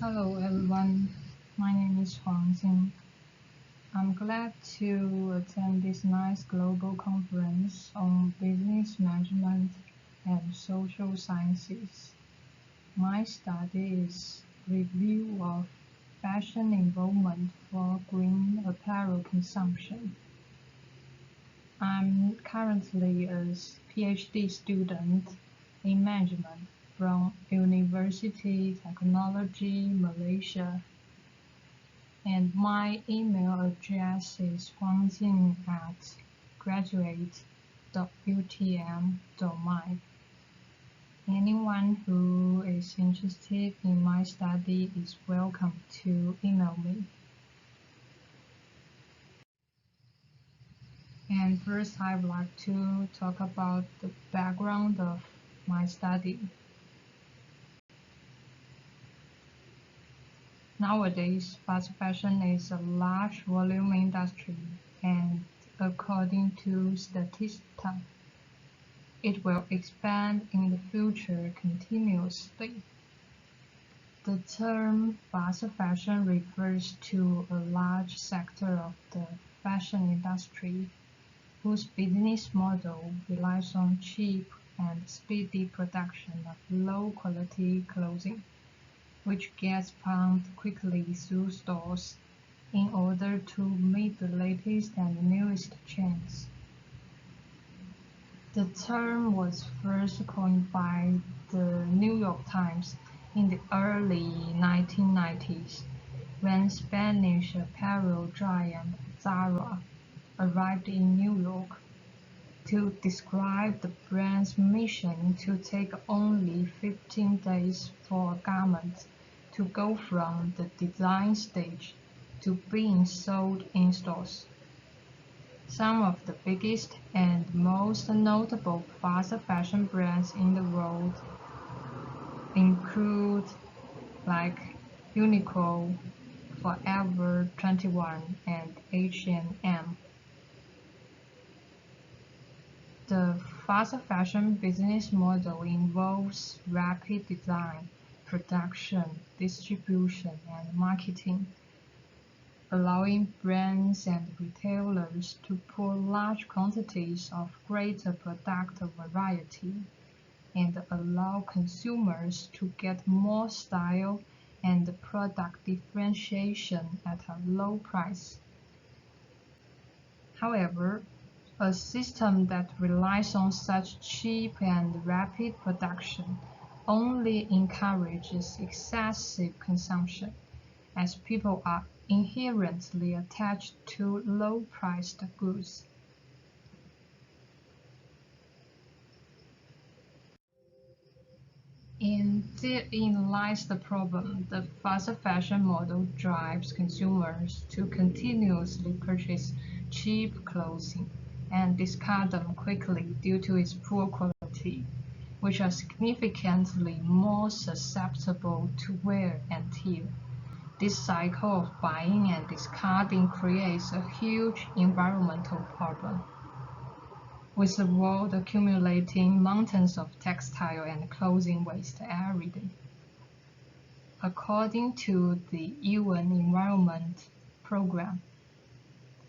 Hello everyone, my name is Huang. I'm glad to attend this nice global conference on business management and social sciences. My study is review of fashion involvement for green apparel consumption. I'm currently a PhD student in management from University Technology Malaysia, and my email address is huangjing@graduate.utm.my. Anyone who is interested in my study is welcome to email me. And first, I would like to talk about the background of my study. Nowadays, fast fashion is a large volume industry, and according to statistics, it will expand in the future continuously. The term fast fashion refers to a large sector of the fashion industry whose business model relies on cheap and speedy production of low-quality clothing, which gets pumped quickly through stores in order to meet the latest and newest trends. The term was first coined by the New York Times in the early 1990s when Spanish apparel giant Zara arrived in New York to describe the brand's mission to take only 15 days for a garment to go from the design stage to being sold in stores. Some of the biggest and most notable fast fashion brands in the world include like Uniqlo, Forever 21, and H&M. The fast fashion business model involves rapid design, production, distribution, and marketing, allowing brands and retailers to pull large quantities of greater product variety and allow consumers to get more style and product differentiation at a low price. However, a system that relies on such cheap and rapid production only encourages excessive consumption, as people are inherently attached to low-priced goods. Therein lies the problem. The fast fashion model drives consumers to continuously purchase cheap clothing and discard them quickly due to its poor quality, which are significantly more susceptible to wear and tear. This cycle of buying and discarding creates a huge environmental problem, with the world accumulating mountains of textile and clothing waste every day. According to the UN Environment Programme,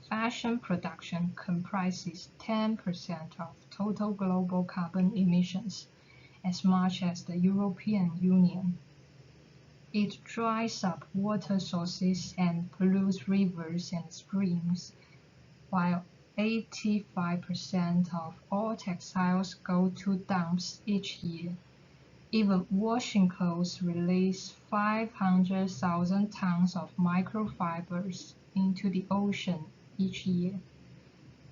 fashion production comprises 10% of total global carbon emissions, as much as the European Union. It dries up water sources and pollutes rivers and streams, while 85% of all textiles go to dumps each year. Even washing clothes release 500,000 tons of microfibers into the ocean each year,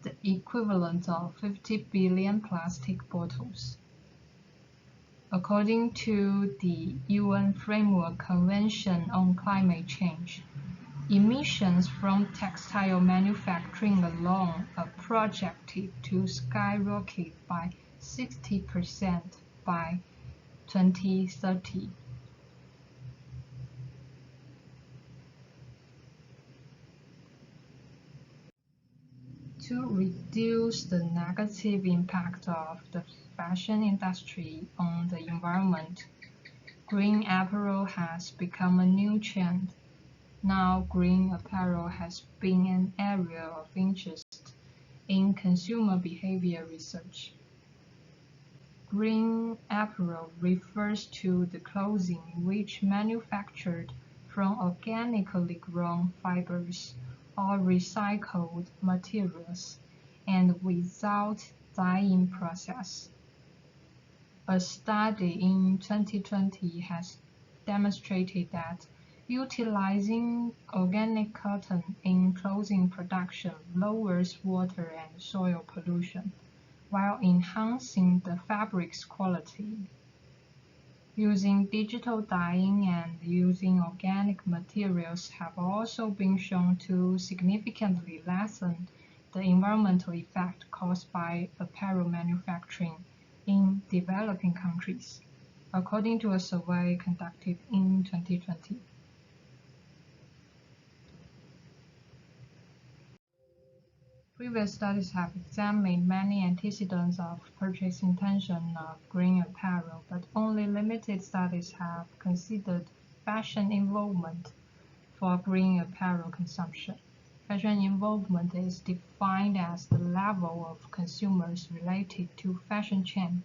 the equivalent of 50 billion plastic bottles. According to the UN Framework Convention on Climate Change, emissions from textile manufacturing alone are projected to skyrocket by 60% by 2030. To reduce the negative impact of the fashion industry on the environment, green apparel has has become a new trend. Now, green apparel has been an area of interest in consumer behavior research. Green apparel refers to the clothing which manufactured from organically grown fibers or recycled materials and without dyeing process. A study in 2020 has demonstrated that utilizing organic cotton in clothing production lowers water and soil pollution, while enhancing the fabric's quality. Using digital dyeing and using organic materials have also been shown to significantly lessen the environmental effect caused by apparel manufacturing in developing countries, according to a survey conducted in 2020. Previous studies have examined many antecedents of purchase intention of green apparel, but only limited studies have considered fashion involvement for green apparel consumption. Fashion involvement is defined as the level of consumers related to fashion chain.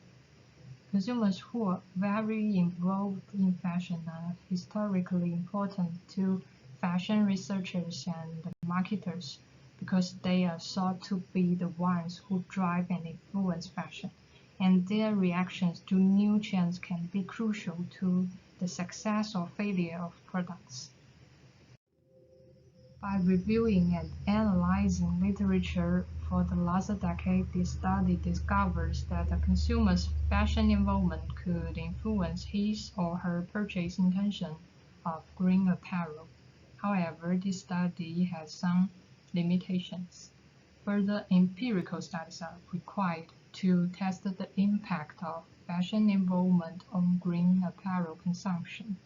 Consumers who are very involved in fashion are historically important to fashion researchers and marketers because they are thought to be the ones who drive and influence fashion, and their reactions to new trends can be crucial to the success or failure of products. By reviewing and analyzing literature for the last decade, this study discovers that a consumer's fashion involvement could influence his or her purchase intention of green apparel. However, this study has some limitations. Further empirical studies are required to test the impact of fashion involvement on green apparel consumption.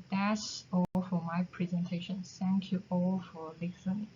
That's all for my presentation. Thank you all for listening.